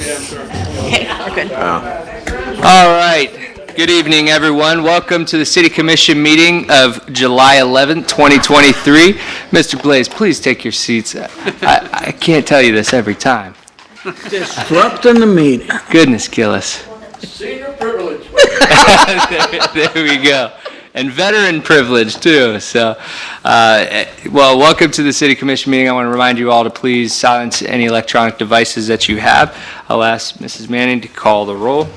We're good. All right. Good evening, everyone. Welcome to the City Commission meeting of July 11th, 2023. Mr. Blaze, please take your seats. I can't tell you this every time. Disrupting the meeting. Goodness kill us. Senior privilege. There we go. And veteran privilege, too. So, welcome to the City Commission meeting. I want to remind you all to please silence any electronic devices that you have. I'll ask Mrs. Manning to call the roll.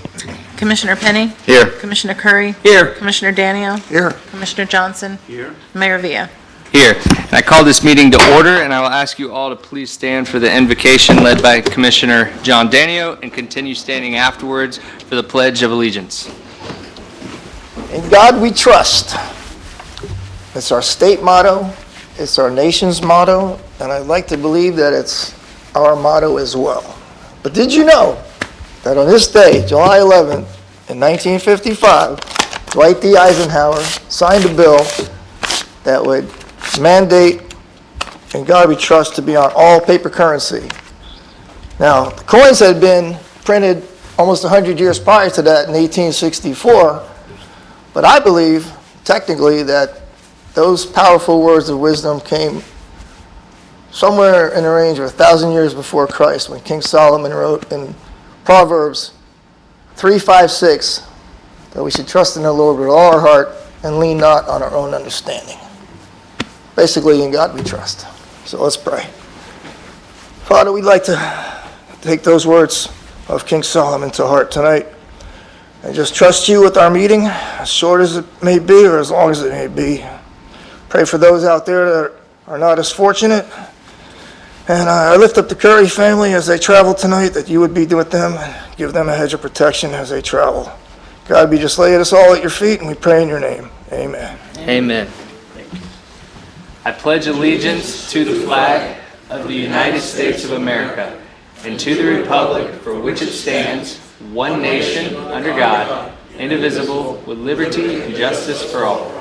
Commissioner Penny? Here. Commissioner Curry? Here. Commissioner Danio? Here. Commissioner Johnson? Here. Mayor Villa? Here. And I call this meeting to order, and I will ask you all to please stand for the invocation led by Commissioner John Danio and continue standing afterwards for the Pledge of Allegiance. In God we trust. It's our state motto, it's our nation's motto, and I'd like to believe that it's our motto as well. But did you know that on this day, July 11th, in 1955, Dwight D. Eisenhower signed a bill that would mandate In God we trust to be on all paper currency. Now, the coins had been printed almost 100 years prior to that in 1864, but I believe, technically, that those powerful words of wisdom came somewhere in the range of 1,000 years before Christ, when King Solomon wrote in Proverbs 3:5-6 that we should trust in the Lord with all our heart and lean not on our own understanding. Basically, in God we trust. So let's pray. Father, we'd like to take those words of King Solomon to heart tonight and just trust you with our meeting, as short as it may be or as long as it may be. Pray for those out there that are not as fortunate. And I lift up the Curry family as they travel tonight, that you would be with them and give them a hedge of protection as they travel. God, we just lay us all at your feet, and we pray in your name. Amen. Amen. I pledge allegiance to the flag of the United States of America and to the republic for which it stands, one nation, under God, indivisible, with liberty and justice for all.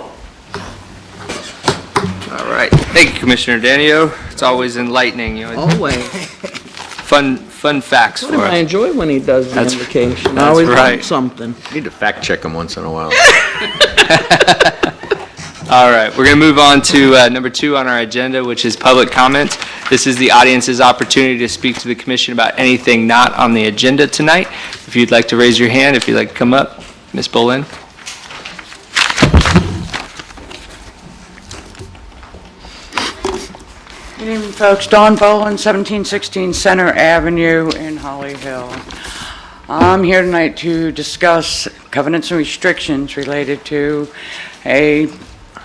All right. Thank you, Commissioner Danio. It's always enlightening. Always. Fun facts for I us. enjoy when he does the That's- invocation. that's I always right. learn something. Need to fact check him once in a while. All right, we're going to move on to number 2 on our agenda, which is public comments. This is the audience's opportunity to speak to the commission about anything not on the agenda tonight. If you'd like to raise your hand, if you'd like to come up, Ms. Bolin. Good evening, folks. Dawn Boland, 1716 Center Avenue in Holly Hill. I'm here tonight to discuss covenants and restrictions related to a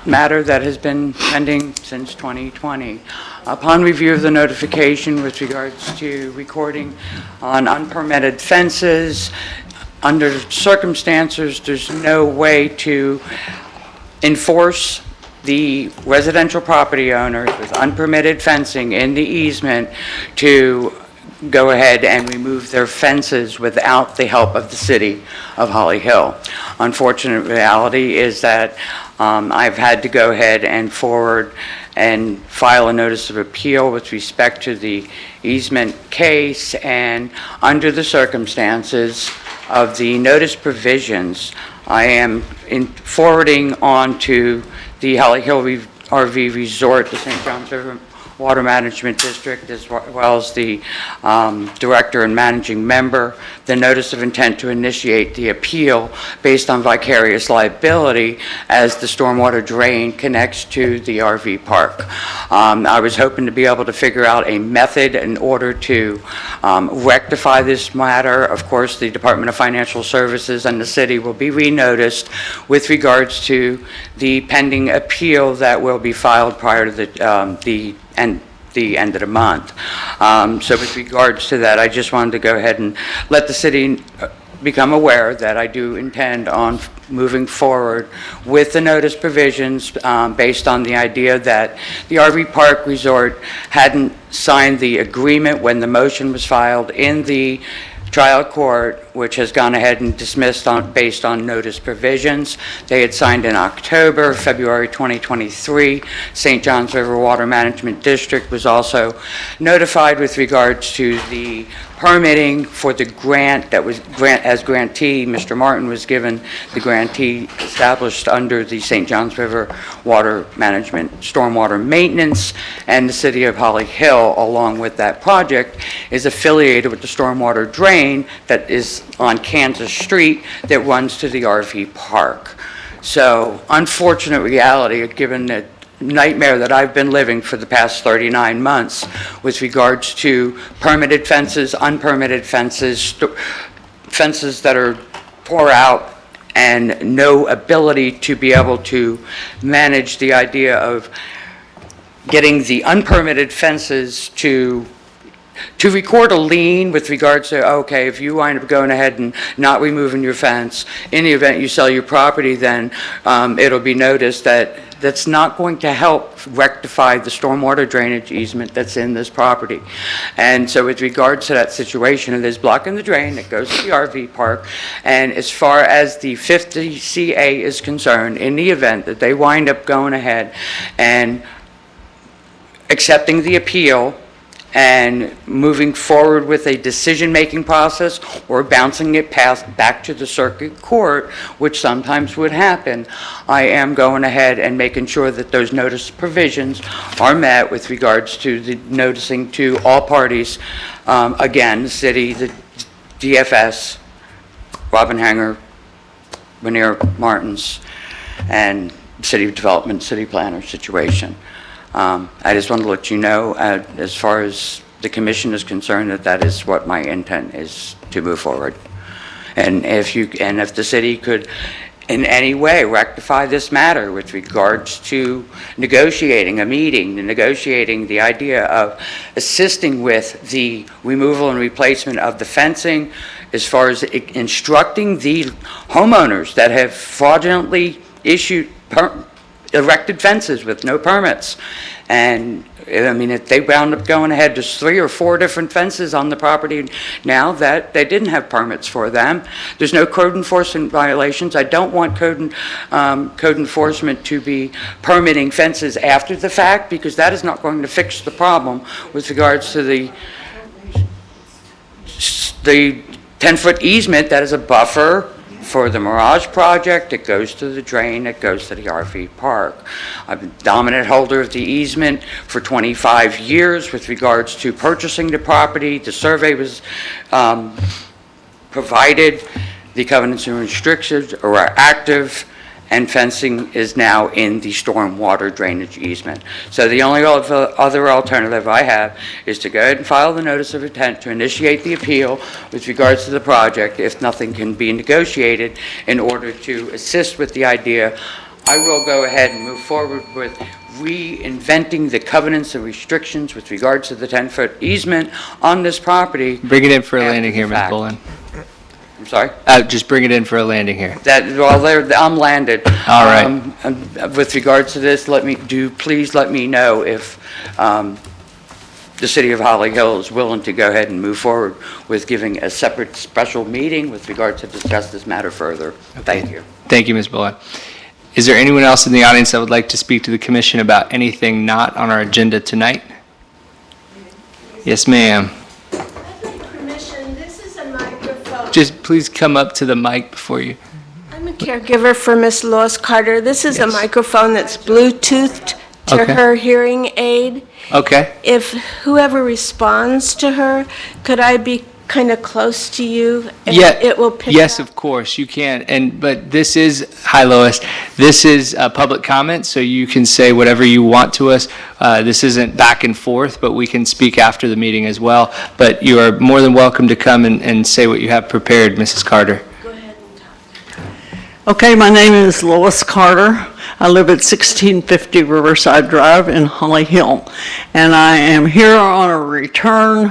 matter that has been pending since 2020. Upon review of the notification with regards to recording on unpermitted fences, under circumstances, there's no way to enforce the residential property owners with unpermitted fencing in the easement to go ahead and remove their fences without the help of the city of Holly Hill. Unfortunate reality is that I've had to go ahead and forward and file a notice of appeal with respect to the easement case, and under the circumstances of the notice provisions, I am forwarding on to the Holly Hill RV Resort, the St. Johns River Water Management District, as well as the director and managing member, the notice of intent to initiate the appeal based on vicarious liability as the stormwater drain connects to the RV park. I was hoping to be able to figure out a method in order to rectify this matter. Of course, the Department of Financial Services and the city will be re-noticed with regards to the pending appeal that will be filed prior to the end of the month. So with regards to that, I just wanted to go ahead and let the city become aware that I do intend on moving forward with the notice provisions based on the idea that the RV Park Resort hadn't signed the agreement when the motion was filed in the trial court, which has gone ahead and dismissed based on notice provisions. They had signed in October, February 2023. St. Johns River Water Management District was also notified with regards to the permitting for the grant that was as grantee. Mr. Martin was given the grantee established under the St. Johns River Water Management Stormwater Maintenance, and the City of Holly Hill, along with that project, is affiliated with the stormwater drain that is on Kansas Street that runs to the RV park. So, unfortunate reality, given the nightmare that I've been living for the past 39 months with regards to permitted fences, unpermitted fences, fences that are tore out, and no ability to be able to manage the idea of getting the unpermitted fences to record a lien with regards to, okay, if you wind up going ahead and not removing your fence, in the event you sell your property, then it'll be noticed that that's not going to help rectify the stormwater drainage easement that's in this property. And so with regards to that situation, it is blocking the drain that goes to the RV park. And as far as the 50CA is concerned, in the event that they wind up going ahead and accepting the appeal and moving forward with a decision-making process or bouncing it back to the circuit court, which sometimes would happen, I am going ahead and making sure that those notice provisions are met with regards to the noticing to all parties, again, the city, the DFS, Robin Hanger, Rainier Martins, and city development, city planner situation. I just want to let you know, as far as the commission is concerned, that is what my intent is to move forward. And if the city could in any way rectify this matter with regards to negotiating a meeting, negotiating the idea of assisting with the removal and replacement of the fencing, as far as instructing the homeowners that have fraudulently erected fences with no permits. And I mean, if they wound up going ahead, there's 3 or 4 different fences on the property now that they didn't have permits for them. There's no code enforcement violations. I don't want code enforcement to be permitting fences after the fact, because that is not going to fix the problem with regards to the 10-foot easement that is a buffer for the Mirage project. It goes to the drain, it goes to the RV park. I've been dominant holder of the easement for 25 years with regards to purchasing the property. The survey was provided, the covenants and restrictions are active, and fencing is now in the stormwater drainage easement. So the only other alternative I have is to go ahead and file the notice of intent to initiate the appeal with regards to the project if nothing can be negotiated in order to assist with the idea. I will go ahead and move forward with reinventing the covenants and restrictions with regards to the 10-foot easement on this property. Bring it in for a After landing the here, Ms. fact. Bullen. I'm sorry? Just bring it in for a landing here. I'm landed. All right. With regards to this, please let me know if the city of Holly Hill is willing to go ahead and move forward with giving a separate special meeting with regard to discuss this matter further. Thank you. Thank you, Ms. Bullen. Is there anyone else in the audience that would like to speak to the commission about anything not on our agenda tonight? Yes, ma'am. Permission, this is a microphone. Just please come up to the mic before you. I'm a caregiver for Miss Lois Carter. This is a Yes. microphone that's Bluetoothed to Okay. her hearing aid. Okay. If whoever responds to her, could I be kind of close to you? And Yeah. it will pick Yes, up? of course, you can. But this is, hi Lois, this is a public comment, so you can say whatever you want to us. This isn't back and forth, but we can speak after the meeting as well. But you are more than welcome to come and say what you have prepared, Mrs. Carter. Go ahead and talk. Okay, my name is Lois Carter. I live at 1650 Riverside Drive in Holly Hill. And I am here on a return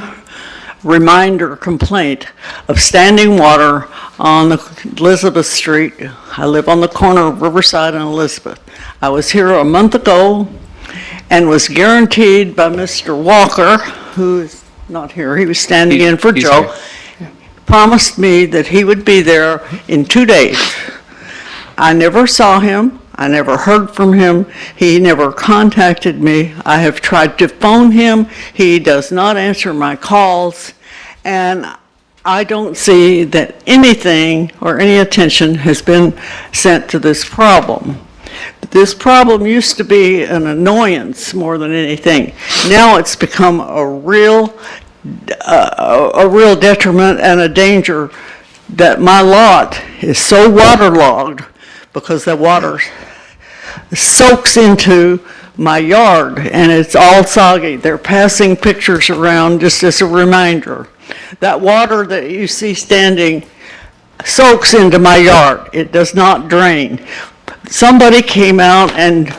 reminder complaint of standing water on Elizabeth Street. I live on the corner of Riverside and Elizabeth. I was here a month ago and was guaranteed by Mr. Walker, who is not here, he was standing in for He's Joe. here. promised me that he would be there in 2 days. I never saw him. I never heard from him. He never contacted me. I have tried to phone him. He does not answer my calls. And I don't see that anything or any attention has been sent to this problem. This problem used to be an annoyance more than anything. Now it's become a real detriment and a danger that my lot is so waterlogged because the water soaks into my yard and it's all soggy. They're passing pictures around just as a reminder. That water that you see standing soaks into my yard. It does not drain. Somebody came out and,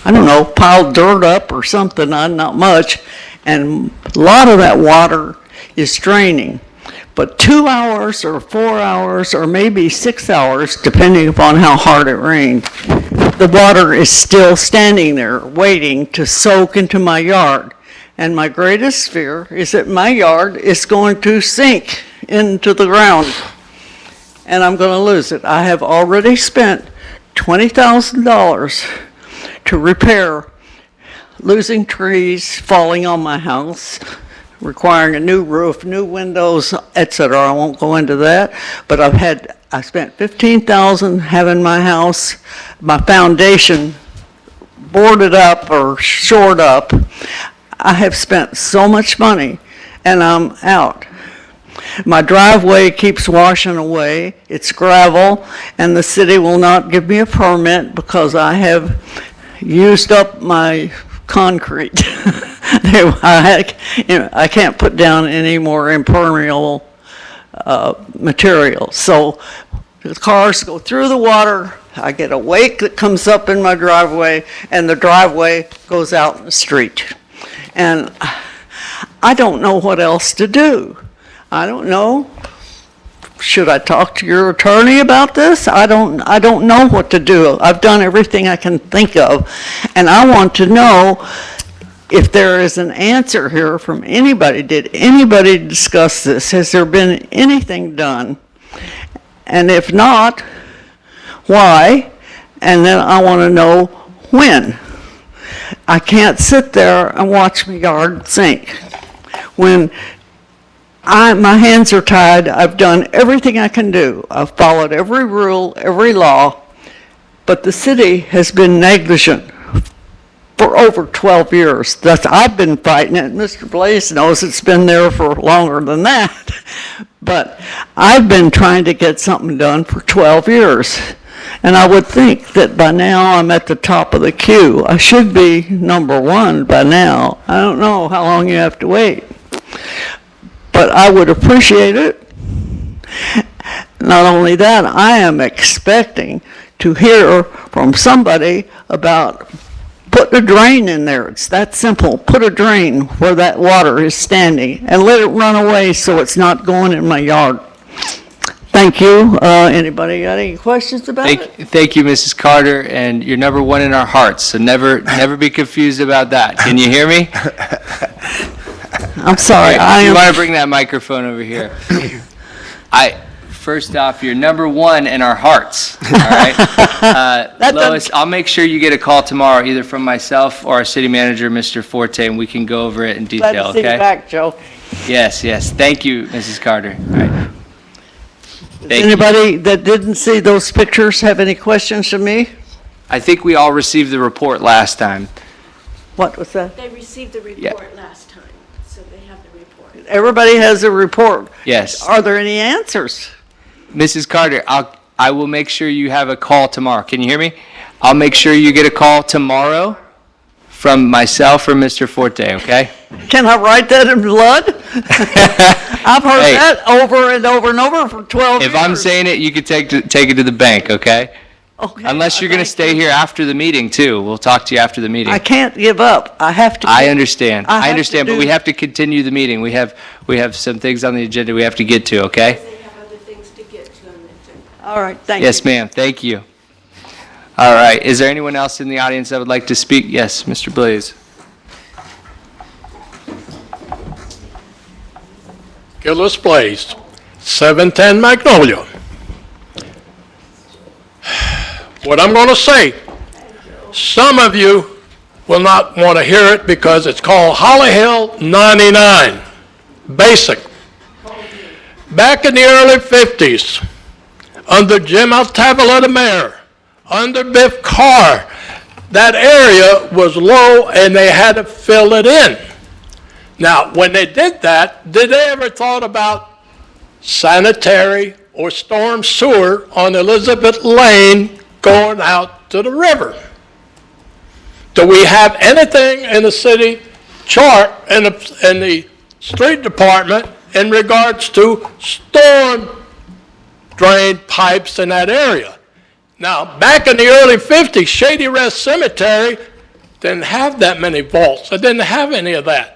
I don't know, piled dirt up or something, not much, and a lot of that water is draining. But 2 hours or 4 hours or maybe 6 hours, depending upon how hard it rained, the water is still standing there waiting to soak into my yard. And my greatest fear is that my yard is going to sink into the ground and I'm going to lose it. I have already spent $20,000 to repair losing trees, falling on my house, requiring a new roof, new windows, etc. I won't go into that, but I spent $15,000 having my house, my foundation boarded up or shored up. I have spent so much money and I'm out. My driveway keeps washing away. It's gravel, and the city will not give me a permit because I have used up my concrete. I can't put down any more impermeable material. So the cars go through the water. I get a wake that comes up in my driveway, and the driveway goes out in the street. And I don't know what else to do. I don't know. Should I talk to your attorney about this? I don't know what to do. I've done everything I can think of, and I want to know if there is an answer here from anybody. Did anybody discuss this? Has there been anything done? And if not, why? And then I want to know when. I can't sit there and watch my yard sink. When my hands are tied, I've done everything I can do. I've followed every rule, every law, but the city has been negligent for over 12 years. I've been fighting it. Mr. Blaze knows it's been there for longer than that. But I've been trying to get something done for 12 years. And I would think that by now I'm at the top of the queue. I should be number one by now. I don't know how long you have to wait. But I would appreciate it. Not only that, I am expecting to hear from somebody about putting a drain in there. It's that simple. Put a drain where that water is standing and let it run away so it's not going in my yard. Thank you. Anybody got any questions about it? Thank you, Mrs. Carter, and you're number one in our hearts, so never be confused about that. Can you hear me? I'm sorry. You want to bring that microphone over here? First off, you're number one in our hearts, all right? Lois, I'll make sure you get a call tomorrow, either from myself or our city manager, Mr. Forte, and we can go over it in detail, Glad to see you okay? back, Joe. Yes. Thank you, Mrs. Carter. All right. Thank you. Anybody that didn't see those pictures have any questions to me? I think we all received the report last time. What was that? They received the report last time, so they have the report. Everybody has a report. Yes. Are there any answers? Mrs. Carter, I will make sure you have a call tomorrow. Can you hear me? I'll make sure you get a call tomorrow from myself or Mr. Forte, okay? Can I write that in blood? I've heard Hey. that over and over and over for 12 years. If I'm saying it, you can take it to the bank, okay? Okay, Unless you're going to thank stay you. here after the meeting, too. We'll talk to you after the meeting. I can't give up. I have to. I understand. I have I to understand, but do- we have to continue the meeting. We have some things on the agenda we have to get to, okay? They have other things to get to on the agenda. All right, thank you. Yes, ma'am. Thank you. All right. Is there anyone else in the audience that would like to speak? Yes, Mr. Blaze. Gillis Blaze, 710 Magnolia. What I'm going to say, some of you will not want to hear it because it's called Holly Hill 99, basic. Back in the early 50s, under Jim Altavilla, the mayor, under Biff Carr, that area was low and they had to fill it in. Now, when they did that, did they ever thought about sanitary or storm sewer on Elizabeth Lane going out to the river? Do we have anything in the city chart in the street department in regards to storm drain pipes in that area? Now, back in the early 50s, Shady Rest Cemetery didn't have that many vaults. It didn't have any of that.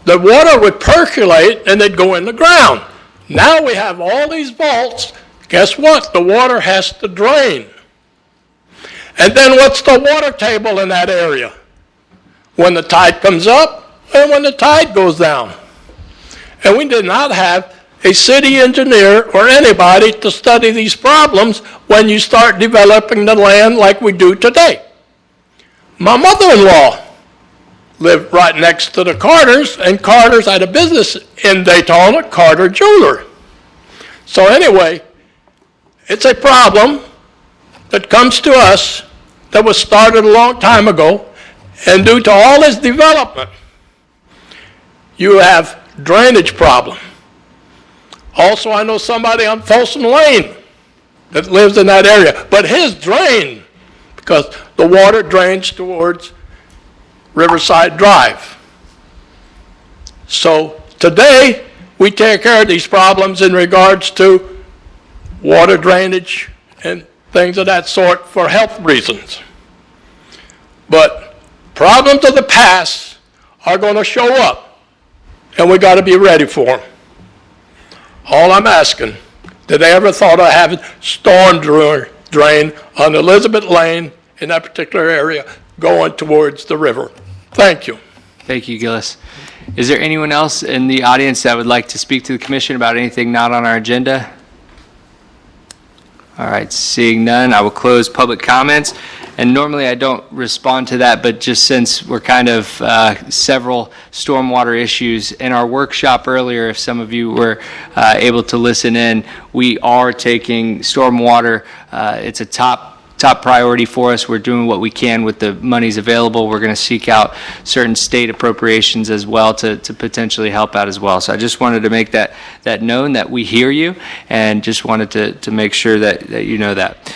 The water would percolate and they'd go in the ground. Now we have all these vaults. Guess what? The water has to drain. And then what's the water table in that area? When the tide comes up and when the tide goes down. And we did not have a city engineer or anybody to study these problems when you start developing the land like we do today. My mother-in-law lived right next to the Carters, and Carter's had a business in Daytona, Carter Jeweler. So anyway, it's a problem that comes to us that was started a long time ago, and due to all this development, you have drainage problem. Also, I know somebody on Folsom Lane that lives in that area, but his drain, because the water drains towards Riverside Drive. So today, we take care of these problems in regards to water drainage and things of that sort for health reasons. But problems of the past are going to show up, and we got to be ready for them. All I'm asking, did they ever thought of having storm drain on Elizabeth Lane in that particular area going towards the river? Thank you. Thank you, Gillis. Is there anyone else in the audience that would like to speak to the commission about anything not on our agenda? All right, seeing none, I will close public comments. And normally I don't respond to that, but just since we're kind of several stormwater issues in our workshop earlier, if some of you were able to listen in, we are taking stormwater. It's a top priority for us. We're doing what we can with the monies available. We're going to seek out certain state appropriations as well to potentially help out as well. So I just wanted to make that known that we hear you, and just wanted to make sure that you know that.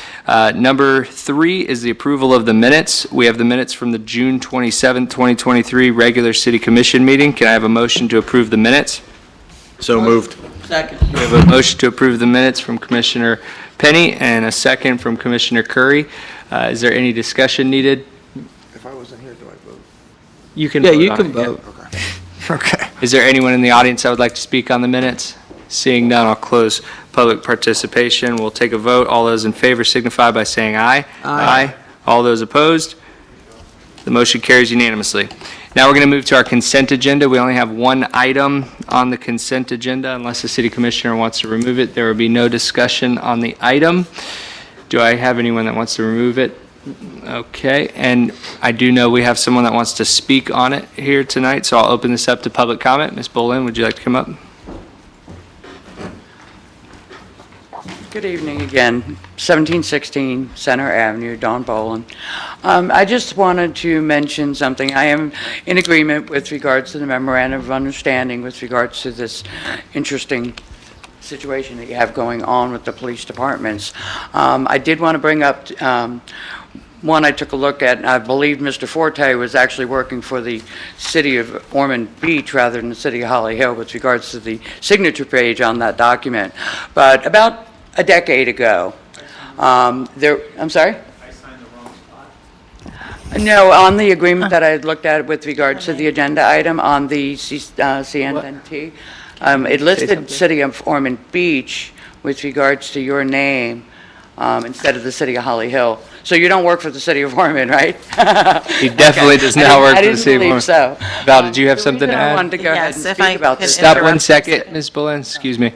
Number 3 is the approval of the minutes. We have the minutes from the June 27, 2023 regular city commission meeting. Can I have a motion to approve the minutes? So moved. We have a motion to approve the minutes from Commissioner Penny and a second from Commissioner Curry. Is there any discussion needed? If I wasn't here, do I vote? You can Yeah, vote you on can it, yeah. vote. Okay. Is there anyone in the audience that would like to speak on the minutes? Seeing none, I'll close public participation. We'll take a vote. All those in favor signify by saying aye. Aye. All those opposed? The motion carries unanimously. Now we're going to move to our consent agenda. We only have one item on the consent agenda. Unless the city commissioner wants to remove it, there will be no discussion on the item. Do I have anyone that wants to remove it? Okay, and I do know we have someone that wants to speak on it here tonight, so I'll open this up to public comment. Ms. Bolin, would you like to come up? Good evening again, 1716 Center Avenue, Don Bolin. I just wanted to mention something. I am in agreement with regards to the memorandum of understanding with regards to this interesting situation that you have going on with the police departments. I did want to bring up one I took a look at, and I believe Mr. Forte was actually working for the city of Ormond Beach rather than the city of Holly Hill with regards to the signature page on that document. But about a decade ago, I'm sorry? I signed the wrong spot. No, on the agreement that I had looked at with regards to the agenda item on the CNNT, it listed City of Ormond Beach with regards to your name instead of the City of Holly Hill. So you don't work for the City of Ormond, right? He definitely does not work for the city of Ormond. I didn't believe so. Val, did you have something to I add? wanted to go ahead and Yes, if speak I about could this. Stop one interrupt. second, Ms. Bolin, excuse me.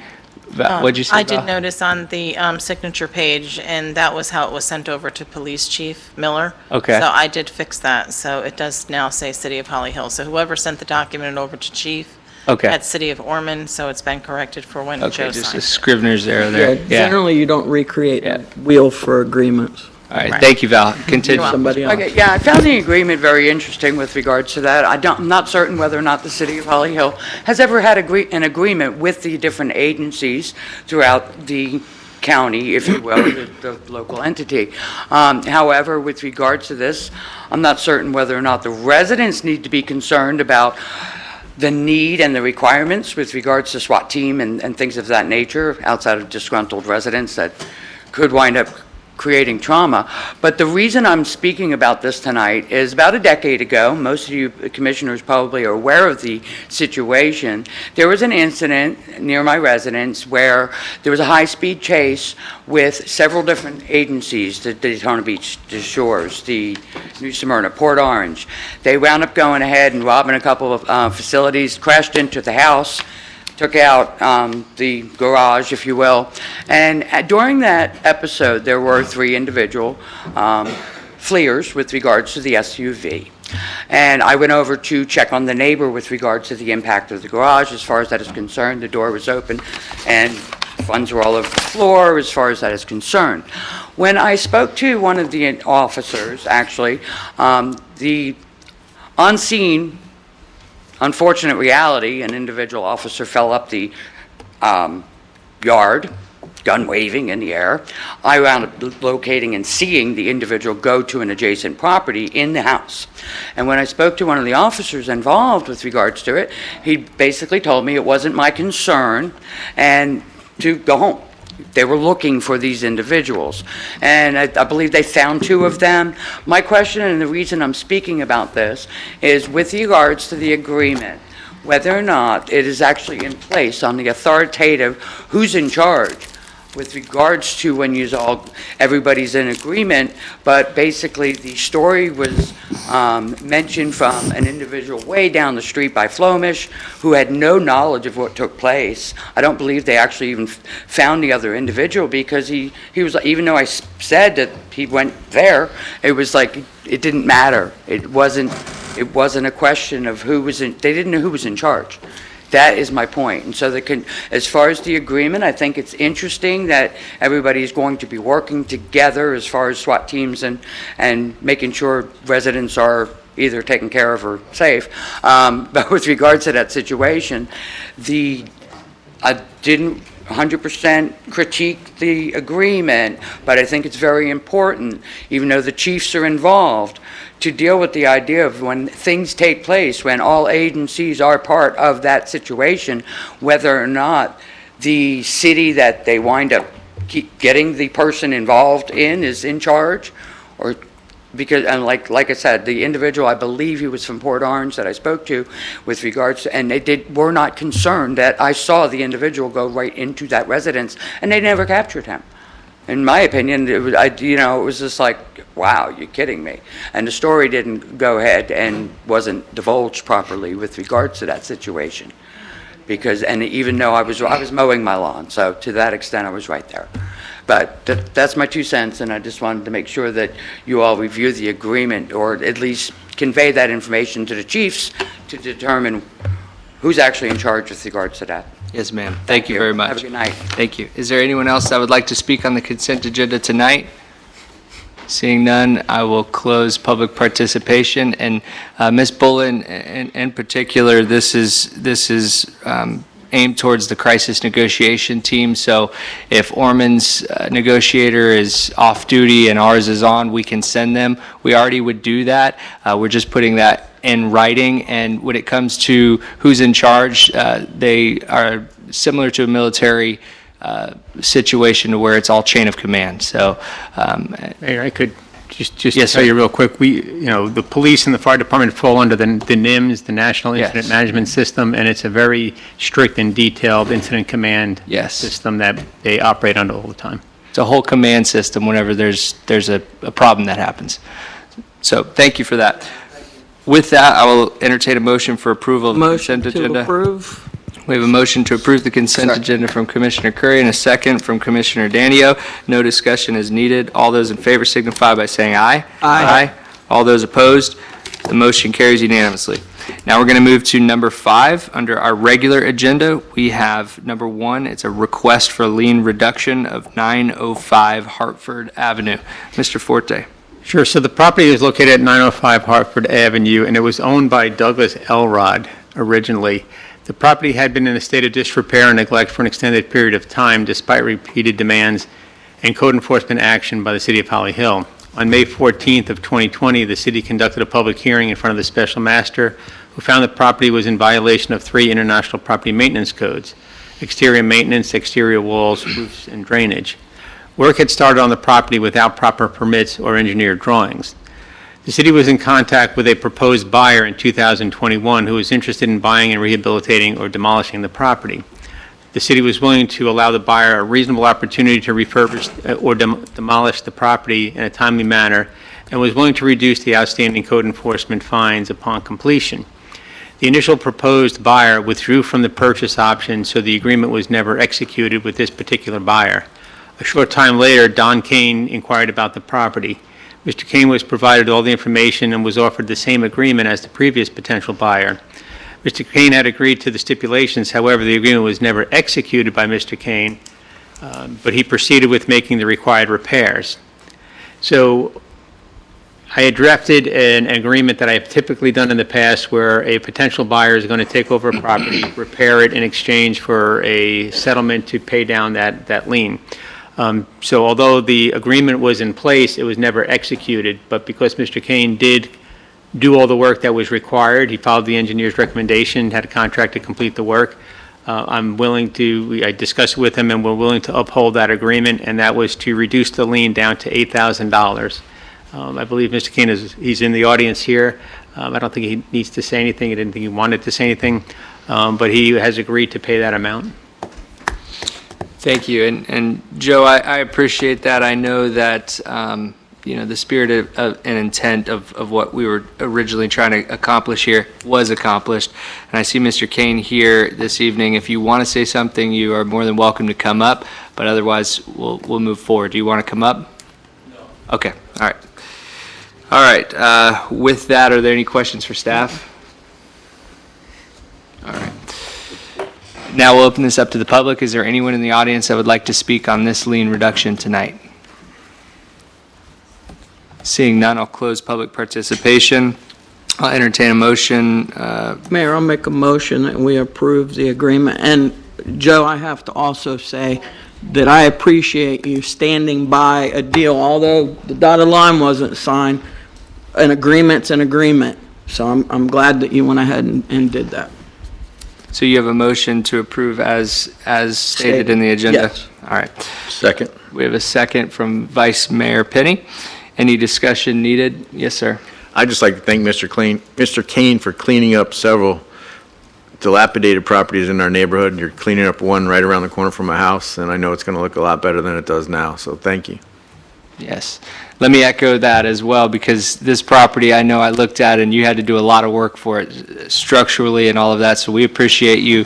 What'd you say, I did Val? notice on the signature page, and that was how it was sent over to Police Chief Miller. Okay. So I did fix that, so it does now say City of Holly Hill. So whoever sent the document over to Chief Okay. at City of Ormond, so it's been corrected for when Okay, Joe just a signed it. Scrivener's error Yeah, there. Yeah. generally, you don't recreate Yeah. a wheel for agreements. All right, Right. thank you, Val. Continue. welcome. Somebody else. Okay, yeah, I found the agreement very interesting with regards to that. I'm not certain whether or not the city of Holly Hill has ever had an agreement with the different agencies throughout the county, if you will, the local entity. However, with regards to this, I'm not certain whether or not the residents need to be concerned about the need and the requirements with regards to SWAT team and things of that nature outside of disgruntled residents that could wind up creating trauma. But the reason I'm speaking about this tonight is about a decade ago, most of you commissioners probably are aware of the situation, there was an incident near my residence where there was a high-speed chase with several different agencies, the Daytona Beach, the Shores, the New Smyrna, Port Orange. They wound up going ahead and robbing a couple of facilities, crashed into the house, took out the garage, if you will. And during that episode, there were 3 individual fleers with regards to the SUV. And I went over to check on the neighbor with regards to the impact of the garage. As far as that is concerned, the door was open and funds were all over the floor as far as that is concerned. When I spoke to one of the officers, actually, the on scene unfortunate reality, an individual officer fell up the yard, gun waving in the air. I wound up locating and seeing the individual go to an adjacent property in the house. And when I spoke to one of the officers involved with regards to it, he basically told me it wasn't my concern and to go home. They were looking for these individuals, and I believe they found 2 of them. My question, and the reason I'm speaking about this, is with regards to the agreement, whether or not it is actually in place on the authoritative, who's in charge, with regards to when everybody's in agreement, but basically the story was mentioned from an individual way down the street by Flomish who had no knowledge of what took place. I don't believe they actually even found the other individual because he was, even though I said that he went there, it was like it didn't matter. It wasn't a question of who was in, they didn't know who was in charge. That is my point. And so as far as the agreement, I think it's interesting that everybody is going to be working together as far as SWAT teams and making sure residents are either taken care of or safe. But with regards to that situation, I didn't 100% critique the agreement, but I think it's very important, even though the chiefs are involved, to deal with the idea of when things take place, when all agencies are part of that situation, whether or not the city that they wind up getting the person involved in is in charge, or because, and like I said, the individual, I believe he was from Port Orange that I spoke to with regards to, and were not concerned that I saw the individual go right into that residence, and they never captured him. In my opinion, it was just like, wow, you're kidding me. And the story didn't go ahead and wasn't divulged properly with regards to that situation. Because, and even though I was mowing my lawn, so to that extent, I was right there. But that's my 2 cents, and I just wanted to make sure that you all review the agreement, or at least convey that information to the chiefs to determine who's actually in charge with regards to that. Yes, ma'am. Thank you very much. Have a good night. Thank you. Is there anyone else that would like to speak on the consent agenda tonight? Seeing none, I will close public participation. And Ms. Bullen, in particular, this is aimed towards the crisis negotiation team. So if Ormond's negotiator is off duty and ours is on, we can send them. We already would do that. We're just putting that in writing. And when it comes to who's in charge, they are similar to a military situation where it's all chain of command. So, Mayor, I could just Yes, tell sir. you real quick, the police and the fire department fall under the NIMS, the National Incident Yes. Management System, and it's a very strict and detailed incident command Yes. system that they operate under all the time. it's a whole command system whenever there's a problem that happens. So thank you for that. With that, I will entertain a motion for approval of the Motion consent to agenda. approve. We have a motion to approve the consent agenda from Commissioner Curry and a second from Commissioner Danio. No discussion is needed. All those in favor signify by saying aye. Aye. All those opposed, the motion carries unanimously. Now we're going to move to number 5. Under our regular agenda, we have number 1. It's a request for lien reduction of 905 Hartford Avenue. Mr. Forte. Sure, so the property is located at 905 Hartford Avenue, and it was owned by Douglas Elrod originally. The property had been in a state of disrepair and neglect for an extended period of time, despite repeated demands and code enforcement action by the City of Holly Hill. On May 14th of 2020, the city conducted a public hearing in front of the special master, who found the property was in violation of 3 international property maintenance codes: exterior maintenance, exterior walls, roofs, and drainage. Work had started on the property without proper permits or engineered drawings. The city was in contact with a proposed buyer in 2021 who was interested in buying and rehabilitating or demolishing the property. The city was willing to allow the buyer a reasonable opportunity to refurbish or demolish the property in a timely manner, and was willing to reduce the outstanding code enforcement fines upon completion. The initial proposed buyer withdrew from the purchase option, so the agreement was never executed with this particular buyer. A short time later, Don Kane inquired about the property. Mr. Kane was provided all the information and was offered the same agreement as the previous potential buyer. Mr. Kane had agreed to the stipulations. However, the agreement was never executed by Mr. Kane, but he proceeded with making the required repairs. So I had drafted an agreement that I have typically done in the past, where a potential buyer is going to take over a property, repair it in exchange for a settlement to pay down that lien. So although the agreement was in place, it was never executed, but because Mr. Kane did do all the work that was required, he followed the engineer's recommendation, had a contract to complete the work. I discussed it with him, and we're willing to uphold that agreement, and that was to reduce the lien down to $8,000. I believe Mr. Kane he's in the audience here. I don't think he needs to say anything. I didn't think he wanted to say anything, but he has agreed to pay that amount. Thank you. And Joe, I appreciate that. I know that, the spirit and intent of what we were originally trying to accomplish here was accomplished. And I see Mr. Kane here this evening. If you want to say something, you are more than welcome to come up, but otherwise we'll move forward. Do you want to come up? No. Okay. All right. All right. With that, are there any questions for staff? All right. Now we'll open this up to the public. Is there anyone in the audience that would like to speak on this lien reduction tonight? Seeing none, I'll close public participation. I'll entertain a motion. Mayor, I'll make a motion that we approve the agreement. And Joe, I have to also say that I appreciate you standing by a deal, although the dotted line wasn't signed. An agreement's an agreement. So I'm glad that you went ahead and did that. So you have a motion to approve as stated in the agenda? Yes. All right. Second. We have a second from Vice Mayor Penny. Any discussion needed? Yes, sir. I'd just like to thank Mr. Kane for cleaning up several dilapidated properties in our neighborhood. You're cleaning up one right around the corner from my house, and I know it's going to look a lot better than it does now, so thank you. Yes. Let me echo that as well, because this property, I know I looked at and you had to do a lot of work for it structurally and all of that, so we appreciate you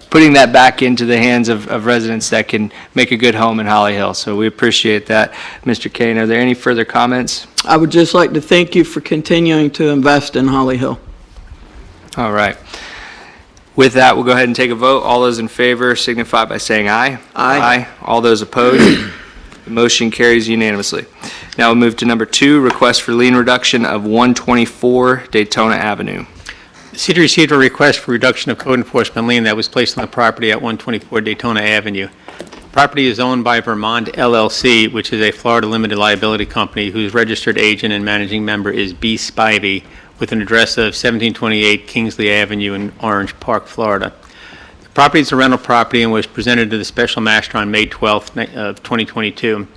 putting that back into the hands of residents that can make a good home in Holly Hill, so we appreciate that. Mr. Kane, are there any further comments? I would just like to thank you for continuing to invest in Holly Hill. All right. With that, we'll go ahead and take a vote. All those in favor signify by saying aye. Aye. All those opposed? The motion carries unanimously. Now we'll move to number 2, request for lien reduction of 124 Daytona Avenue. The city received a request for reduction of code enforcement lien that was placed on the property at 124 Daytona Avenue. The property is owned by Vermont LLC, which is a Florida limited liability company whose registered agent and managing member is B. Spivey, with an address of 1728 Kingsley Avenue in Orange Park, Florida. The property is a rental property and was presented to the special master on May 12th of 2022.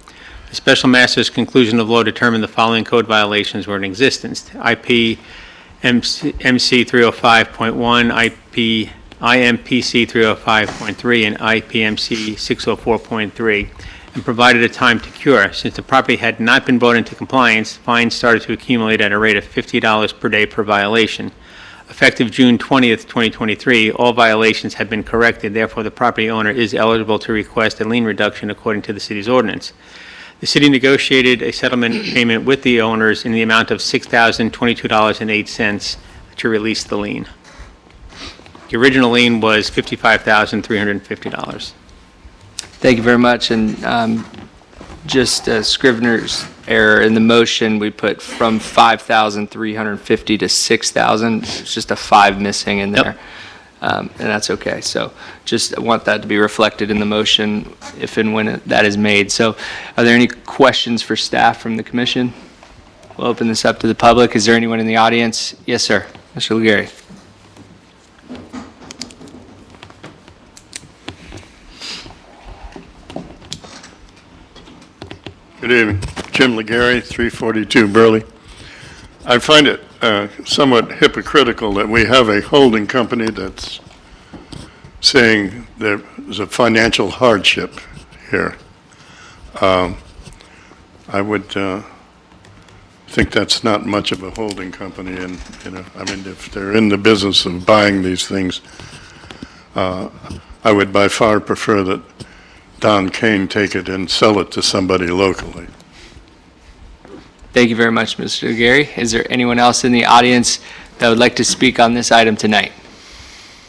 The special master's conclusion of law determined the following code violations were in existence: IP MC 305.1, IMPC 305.3, and IPMC 604.3, and provided a time to cure. Since the property had not been brought into compliance, fines started to accumulate at a rate of $50 per day per violation. Effective June 20th, 2023, all violations have been corrected. Therefore, the property owner is eligible to request a lien reduction according to the city's ordinance. The city negotiated a settlement payment with the owners in the amount of $6,022.08 to release the lien. The original lien was $55,350. Thank you very much. And just a Scrivener's error in the motion, we put from 5,350 to 6,000. It's just a 5 missing in there. And that's okay. So just want that to be reflected in the motion if and when that is made. So are there any questions for staff from the commission? We'll open this up to the public. Is there anyone in the audience? Yes, sir. Mr. Legary. Good evening. Jim Legary, 342 Burley. I find it somewhat hypocritical that we have a holding company that's saying there's a financial hardship here. I would think that's not much of a holding company, and I mean, if they're in the business of buying these things, I would by far prefer that Don Kane take it and sell it to somebody locally. Thank you very much, Mr. Legary. Is there anyone else in the audience that would like to speak on this item tonight?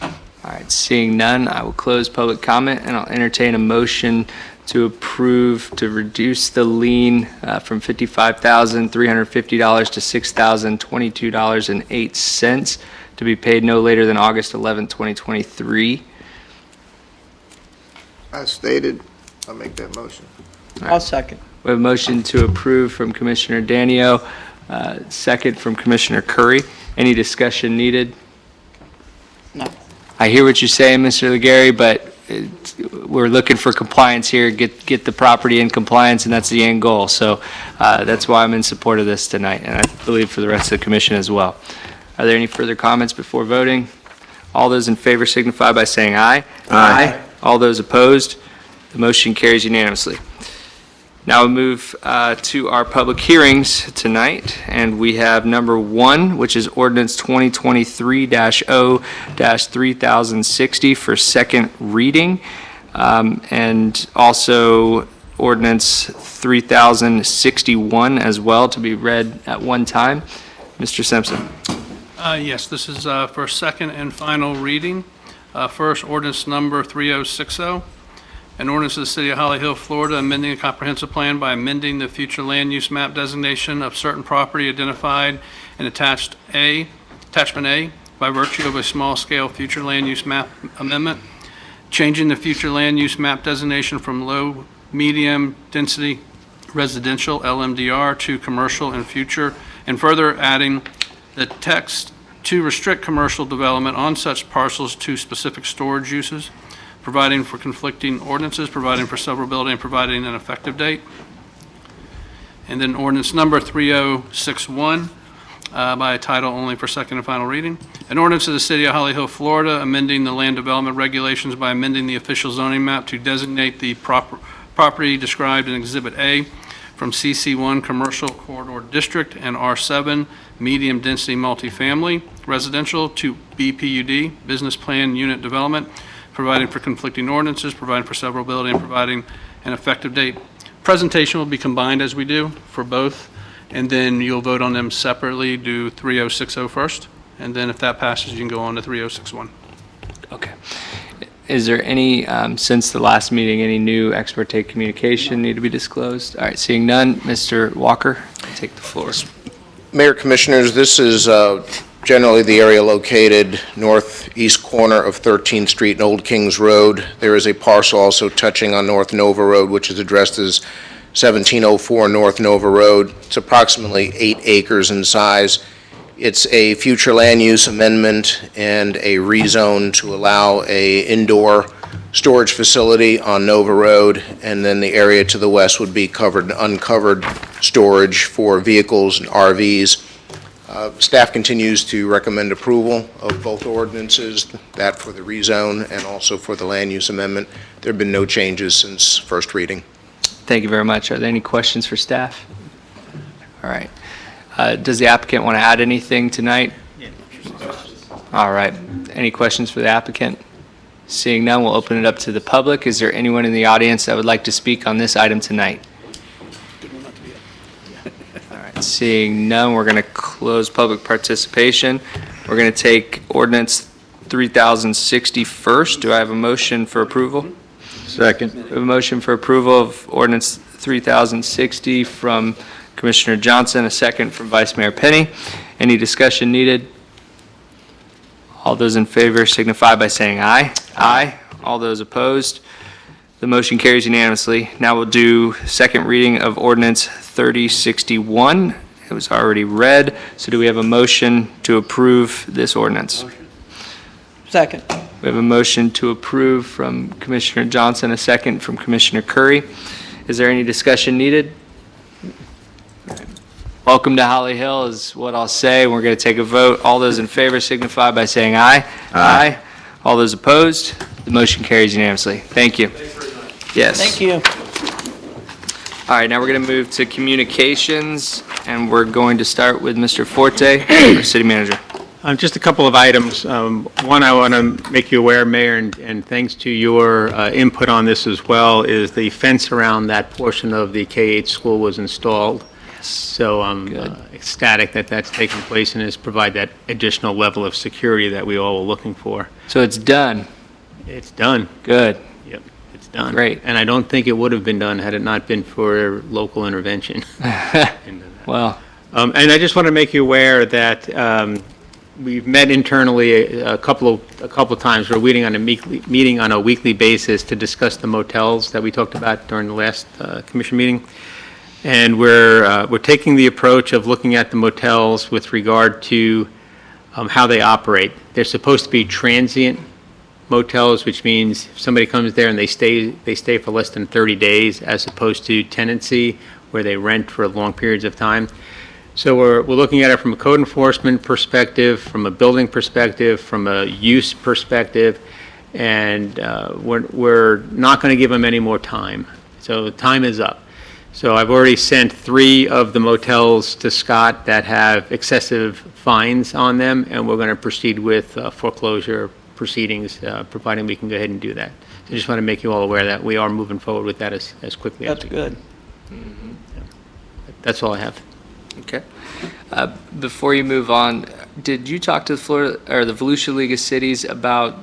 All right, seeing none, I will close public comment, and I'll entertain a motion to approve to reduce the lien from $55,350 to $6,022.08 to be paid no later than August 11, 2023. As stated, I'll make that motion. I'll second. We have a motion to approve from Commissioner Danio, second from Commissioner Curry. Any discussion needed? No. I hear what you're saying, Mr. Legary, but we're looking for compliance here, get the property in compliance, and that's the end goal. So that's why I'm in support of this tonight, and I believe for the rest of the commission as well. Are there any further comments before voting? All those in favor signify by saying aye. Aye. All those opposed? The motion carries unanimously. Now we move to our public hearings tonight, and we have number 1, which is ordinance 2023-0-3060 for second reading, and also ordinance 3061 as well to be read at one time. Mr. Simpson. Yes, this is for second and final reading. First, ordinance number 3060, an ordinance of the City of Holly Hill, Florida, amending a comprehensive plan by amending the future land use map designation of certain property identified in attachment A by virtue of a small-scale future land use map amendment, changing the future land use map designation from low, medium density residential LMDR to commercial and future, and further adding the text to restrict commercial development on such parcels to specific storage uses, providing for conflicting ordinances, providing for severability, and providing an effective date. And then ordinance number 3061 by title only for second and final reading. An ordinance of the City of Holly Hill, Florida, amending the land development regulations by amending the official zoning map to designate the property described in Exhibit A from CC1 Commercial Corridor District and R7 Medium Density Multifamily Residential to BPUD, Business Plan Unit Development, providing for conflicting ordinances, providing for severability, and providing an effective date. Presentation will be combined as we do for both, and then you'll vote on them separately. Do 3060 first, and then if that passes, you can go on to 3061. Okay. Is there any, since the last meeting, any new ex parte communication need to be disclosed? All right, seeing none, Mr. Walker, take the floor. Mayor, Commissioners, this is generally the area located northeast corner of 13th Street and Old Kings Road. There is a parcel also touching on North Nova Road, which is addressed as 1704 North Nova Road. It's approximately 8 acres in size. It's a future land use amendment and a rezone to allow a indoor storage facility on Nova Road, and then the area to the west would be covered, uncovered storage for vehicles and RVs. Staff continues to recommend approval of both ordinances, that for the rezone and also for the land use amendment. There have been no changes since first reading. Thank you very much. Are there any questions for staff? All right. Does the applicant want to add anything tonight? All right. Any questions for the applicant? Seeing none, we'll open it up to the public. Is there anyone in the audience that would like to speak on this item tonight? All right. Seeing none, we're going to close public participation. We're going to take ordinance 3060 first. Do I have a motion for approval? Second. We have a motion for approval of ordinance 3060 from Commissioner Johnson, a second from Vice Mayor Penny. Any discussion needed? All those in favor signify by saying aye. Aye. All those opposed? The motion carries unanimously. Now we'll do second reading of ordinance 3061. It was already read, so do we have a motion to approve this ordinance? Second. We have a motion to approve from Commissioner Johnson, a second from Commissioner Curry. Is there any discussion needed? Welcome to Holly Hill is what I'll say. We're going to take a vote. All those in favor signify by saying aye. Aye. All those opposed? The motion carries unanimously. Thank you. Yes. Thank you. All right, now we're going to move to communications, and we're going to start with Mr. Forte, our city manager. Just a couple of items. One, I want to make you aware, Mayor, and thanks to your input on this as well, is the fence around that portion of the K-8 school was installed. So I'm ecstatic that that's taken place and has provided that additional level of security that we all were looking for. So it's done. It's done. Good. Yep, it's done. Great. And I don't think it would have been done had it not been for local intervention. Well, And I just want to make you aware that we've met internally a couple of times. We're meeting on a weekly basis to discuss the motels that we talked about during the last commission meeting. And we're taking the approach of looking at the motels with regard to how they operate. They're supposed to be transient motels, which means if somebody comes there and they stay for less than 30 days, as opposed to tenancy, where they rent for long periods of time. So we're looking at it from a code enforcement perspective, from a building perspective, from a use perspective, and we're not going to give them any more time. So time is up. So I've already sent 3 of the motels to Scott that have excessive fines on them, and we're going to proceed with foreclosure proceedings, providing we can go ahead and do that. So I just want to make you all aware that we are moving forward with that as quickly as we can. That's good. Yeah. That's all I have. okay. Before you move on, did you talk to the Florida or the Volusia League of Cities about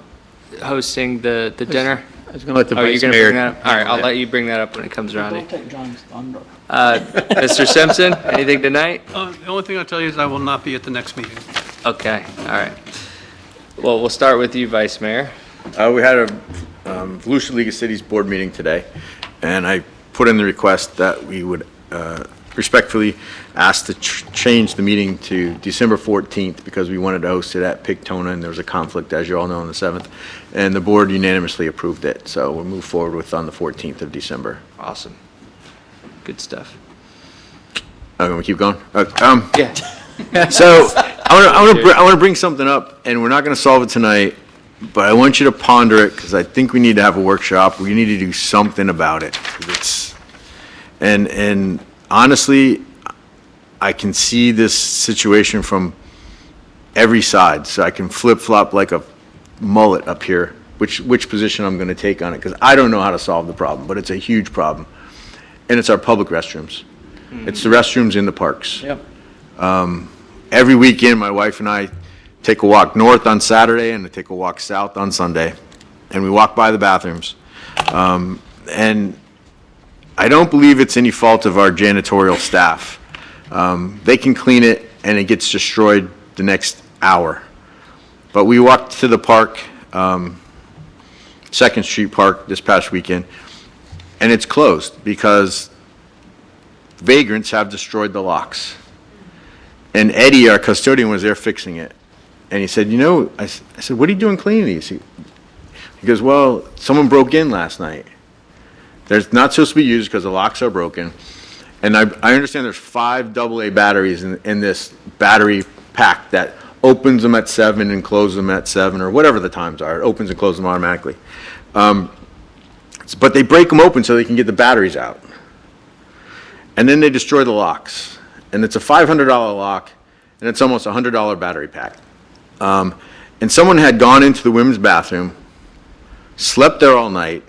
hosting the dinner? I was going to let the Oh, you're vice going to mayor. bring that up? All right, I'll let you bring that up when it comes around. Don't take John's thunder. Mr. Simpson, anything tonight? The only thing I'll tell you is I will not be at the next meeting. Okay, all right. Well, we'll start with you, Vice Mayor. We had a Volusia League of Cities board meeting today, and I put in the request that we would respectfully ask to change the meeting to December 14th because we wanted to host it at Pictona, and there was a conflict, as you all know, on the 7th, and the board unanimously approved it. So we'll move forward with on the 14th of December. Awesome. Good stuff. I'm going to keep going? Yeah. So I want to bring something up, and we're not going to solve it tonight, but I want you to ponder it because I think we need to have a workshop. We need to do something about it. And honestly, I can see this situation from every side, so I can flip-flop like a mullet up here, which position I'm going to take on it, because I don't know how to solve the problem, but it's a huge problem. And it's our public restrooms. It's the restrooms in the parks. Yep. Every weekend, my wife and I take a walk north on Saturday and take a walk south on Sunday, and we walk by the bathrooms. And I don't believe it's any fault of our janitorial staff. They can clean it, and it gets destroyed the next hour. But we walked to the park, 2nd Street Park this past weekend, and it's closed because vagrants have destroyed the locks. And Eddie, our custodian, was there fixing it. And he said, I said, what are you doing cleaning these? He goes, well, someone broke in last night. They're not supposed to be used because the locks are broken. And I understand there's 5 AA batteries in this battery pack that opens them at 7 and closes them at 7, or whatever the times are. It opens and closes them automatically. But they break them open so they can get the batteries out. And then they destroy the locks. And it's a $500 lock, and it's almost a $100 battery pack. and someone had gone into the women's bathroom, slept there all night,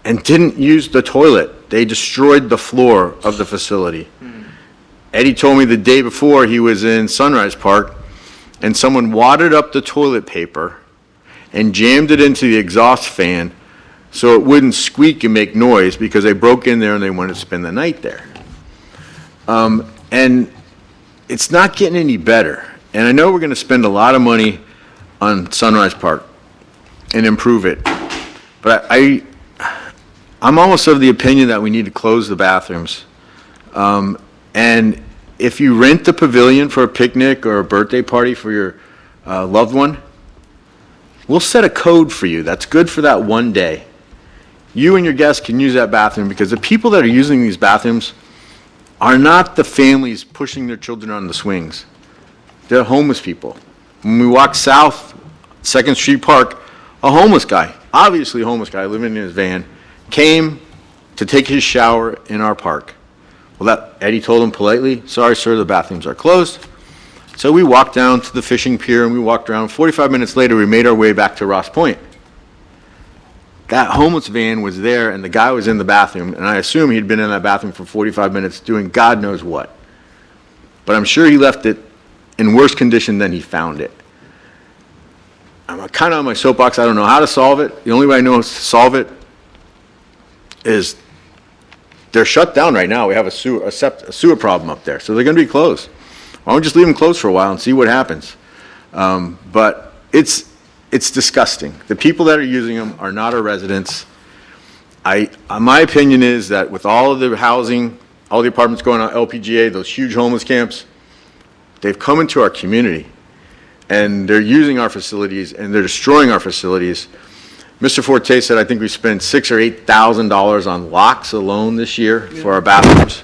and didn't use the toilet. They destroyed the floor of the facility. Eddie told me the day before he was in Sunrise Park, and someone wadded up the toilet paper and jammed it into the exhaust fan so it wouldn't squeak and make noise because they broke in there and they wanted to spend the night there. And it's not getting any better. And I know we're going to spend a lot of money on Sunrise Park and improve it. But I'm almost of the opinion that we need to close the bathrooms. And if you rent the pavilion for a picnic or a birthday party for your loved one, we'll set a code for you that's good for that one day. You and your guests can use that bathroom because the people that are using these bathrooms are not the families pushing their children on the swings. They're homeless people. When we walked south 2nd Street Park, a homeless guy, obviously a homeless guy living in his van, came to take his shower in our park. Well, Eddie told him politely, "Sorry, sir, the bathrooms are closed." So we walked down to the fishing pier and we walked around. 45 minutes later, we made our way back to Ross Point. That homeless van was there and the guy was in the bathroom, and I assume he'd been in that bathroom for 45 minutes doing God knows what. But I'm sure he left it in worse condition than he found it. I'm kind of on my soapbox. I don't know how to solve it. The only way I know to solve it is they're shut down right now. We have a sewer problem up there, so they're going to be closed. Why don't we just leave them closed for a while and see what happens? But it's disgusting. The people that are using them are not our residents. My opinion is that with all of the housing, all the apartments going on LPGA, those huge homeless camps, they've come into our community, and they're using our facilities, and they're destroying our facilities. Mr. Forte said, I think we spent $6,000 or $8,000 on locks alone this year for our bathrooms.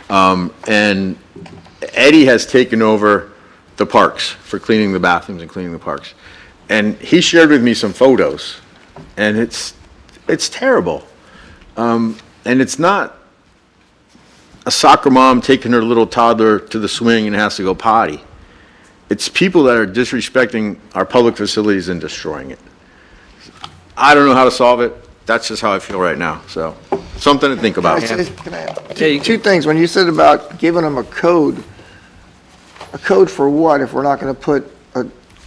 And Eddie has taken over the parks for cleaning the bathrooms and cleaning the parks. And he shared with me some photos, and it's terrible. And it's not a soccer mom taking her little toddler to the swing and has to go potty. It's people that are disrespecting our public facilities and destroying it. I don't know how to solve it. That's just how I feel right now. So, something to think about. Can I two things. When you said about giving them a code for what if we're not going to put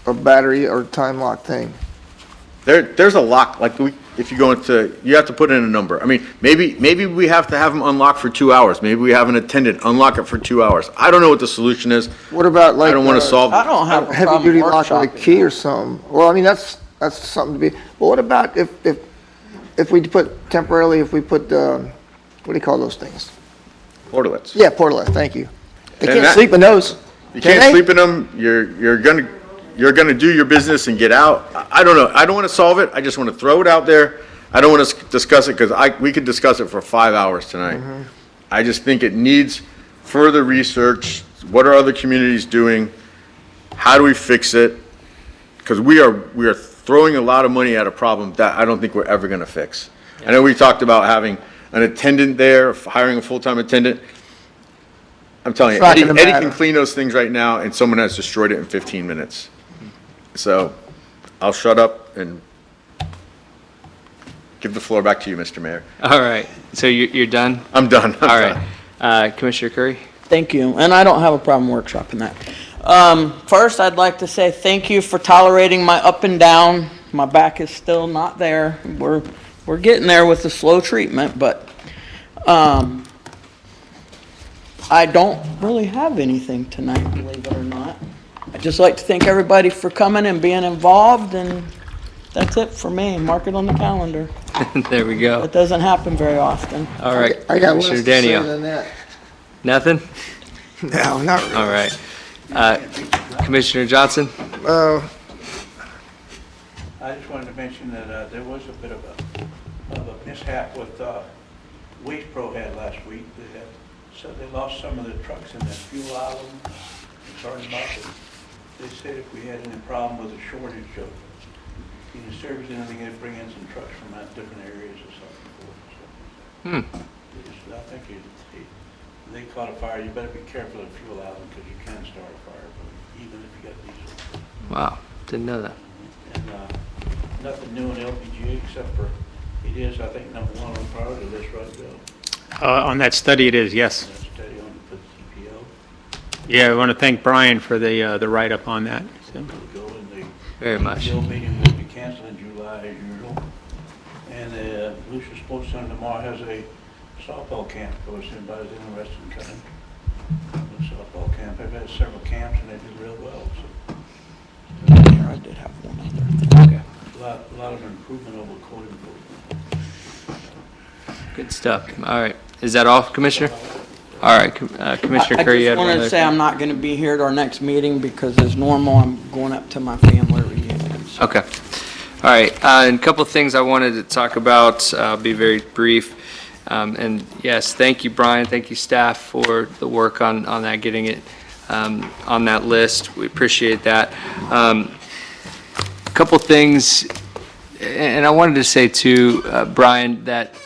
a battery or time lock thing? There's a lock, like if you go into, you have to put in a number. I mean, maybe we have to have them unlocked for 2 hours. Maybe we have an attendant unlock it for 2 hours. I don't know what the solution is. What about like? I don't want to solve. I don't have a heavy problem duty lock with a workshopping key it. or something. Well, I mean, that's something to be, well, what about if we put temporarily, if we put, what do you call those things? Portalets. Yeah, portalets, thank you. They And can't that- sleep in those. You Can can't they? sleep in them. You're gonna do your business and get out. I don't know. I don't want to solve it. I just want to throw it out there. I don't want to discuss it because we could discuss it for 5 hours tonight. I just think it needs further research. What are other communities doing? How do we fix it? Because we are throwing a lot of money at a problem that I don't think we're ever going to fix. I know we talked about having an attendant there, hiring a full-time attendant. I'm telling you, It's not Eddie gonna Eddie matter. can clean those things right now, and someone has destroyed it in 15 minutes. So I'll shut up and give the floor back to you, Mr. Mayor. All right, so you're done? I'm done. I'm All done. right. Commissioner Curry? Thank you, and I don't have a problem workshopping that. First, I'd like to say thank you for tolerating my up and down. My back is still not there. We're getting there with the slow treatment, but I don't really have anything tonight, believe it or not. I'd just like to thank everybody for coming and being involved, and that's it for me. Mark it on the calendar. There we go. It doesn't happen very often. All right. I got less Commissioner to say Daniel. than that. Nothing? No, not really. All right. Commissioner Johnson? I just wanted to mention that there was a bit of a mishap with Waste Pro had last week. So they lost some of the trucks in the fuel island. Sorry about it. They said if we had any problem with a shortage of either service, anything, they'd bring in some trucks from different areas or something. So I think if they caught a fire, you better be careful of fuel island because you can start a fire. But even if you got diesel. Wow, didn't know that. And nothing new in LPG except for, it is, I think, number one on priority list, right, Bill? On that study, it is, yes. That study on the CPO. Yeah, I want to thank Brian for the write-up on that. So. Go in the Very much. CPO meeting will be canceled in July as usual. And Lucia Sports Center tomorrow has a softball camp, so if anybody's interested in coming. The softball camp, they've had several camps and they do real well, so. I did have one other. Okay. A lot of improvement over code enforcement. Good stuff. All right. Is that all, Commissioner? All right, Commissioner Curry, you I had just wanted to one say other- I'm not going to be here at our next meeting because as normal, I'm going up to my family reunion. So. Okay. All right. And a couple of things I wanted to talk about. I'll be very brief. And yes, thank you, Brian. Thank you, staff, for the work on that, getting it on that list. We appreciate that. A couple things, and I wanted to say too, Brian, that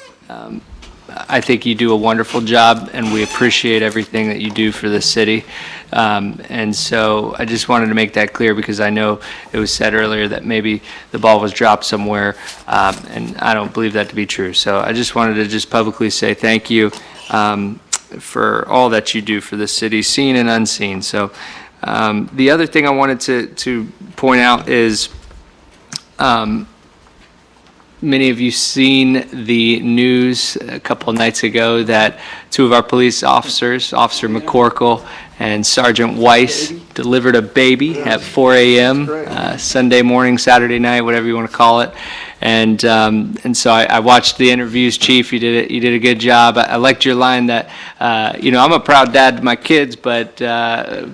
I think you do a wonderful job, and we appreciate everything that you do for the city. And so I just wanted to make that clear because I know it was said earlier that maybe the ball was dropped somewhere, and I don't believe that to be true. So I just wanted to just publicly say thank you for all that you do for the city, seen and unseen. So the other thing I wanted to point out is many of you seen the news a couple of nights ago that two of our police officers, Officer McCorkle and Sergeant Weiss, delivered a baby at 4 a.m. Sunday morning, Saturday night, whatever you want to call it. And so I watched the interviews, Chief. You did a good job. I liked your line that I'm a proud dad to my kids, but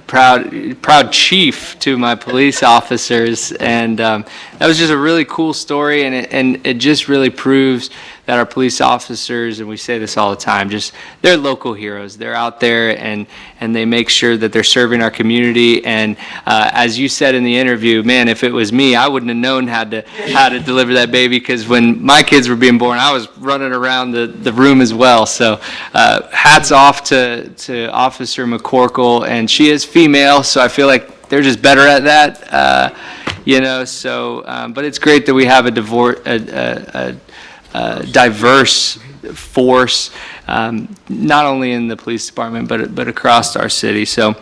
proud chief to my police officers. And that was just a really cool story, and it just really proves that our police officers, and we say this all the time, just they're local heroes. They're out there and they make sure that they're serving our community. And as you said in the interview, man, if it was me, I wouldn't have known how to deliver that baby, because when my kids were being born, I was running around the room as well. So hats off to Officer McCorkle, and she is female, so I feel like they're just better at that. But it's great that we have a diverse force, not only in the police department, but across our city. So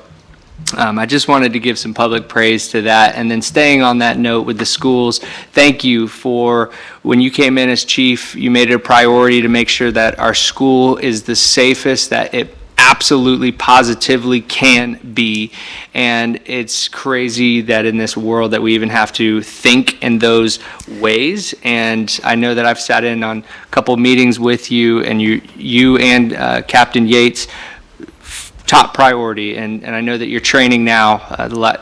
I just wanted to give some public praise to that. And then staying on that note with the schools, thank you for, when you came in as chief, you made it a priority to make sure that our school is the safest that it absolutely positively can be. And it's crazy that in this world that we even have to think in those ways. And I know that I've sat in on a couple of meetings with you, and you and Captain Yates, top priority, and I know that you're training now,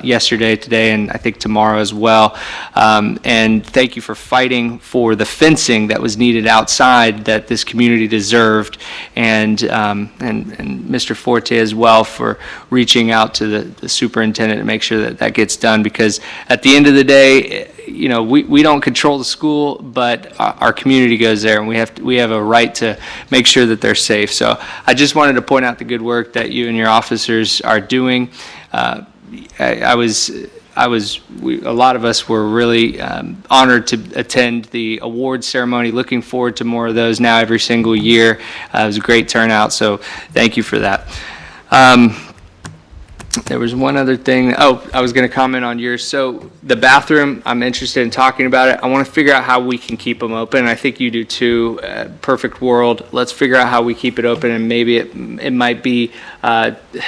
yesterday, today, and I think tomorrow as well. And thank you for fighting for the fencing that was needed outside that this community deserved, and Mr. Forte as well for reaching out to the superintendent to make sure that gets done, because at the end of the day, we don't control the school, but our community goes there, and we have a right to make sure that they're safe. So I just wanted to point out the good work that you and your officers are doing. A lot of us were really honored to attend the award ceremony. Looking forward to more of those now every single year. It was a great turnout, so thank you for that. There was one other thing. Oh, I was going to comment on yours. So the bathroom, I'm interested in talking about it. I want to figure out how we can keep them open. I think you do too. Perfect world. Let's figure out how we keep it open, and maybe it might be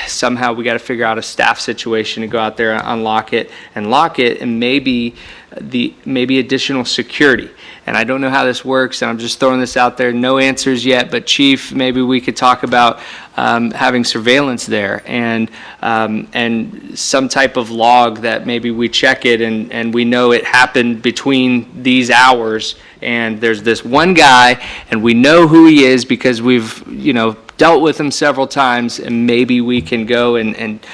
somehow we got to figure out a staff situation to go out there and unlock it and lock it, and maybe additional security. And I don't know how this works, and I'm just throwing this out there. No answers yet, but Chief, maybe we could talk about having surveillance there and some type of log that maybe we check it and we know it happened between these hours, and there's this one guy and we know who he is because we've dealt with him several times, and maybe we can go and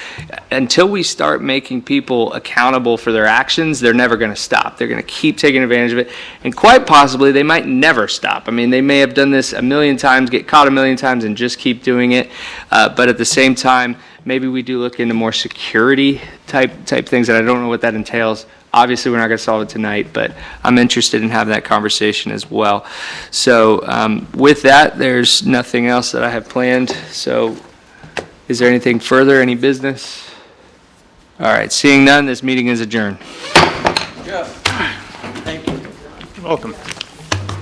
until we start making people accountable for their actions, they're never going to stop. They're going to keep taking advantage of it, and quite possibly they might never stop. I mean, they may have done this a million times, get caught a million times, and just keep doing it. But at the same time, Maybe we do look into more security type things, and I don't know what that entails. Obviously, we're not going to solve it tonight, but I'm interested in having that conversation as well. So with that, there's nothing else that I have planned. So is there anything further, any business? All right, seeing none, this meeting is adjourned. Thank you. Welcome.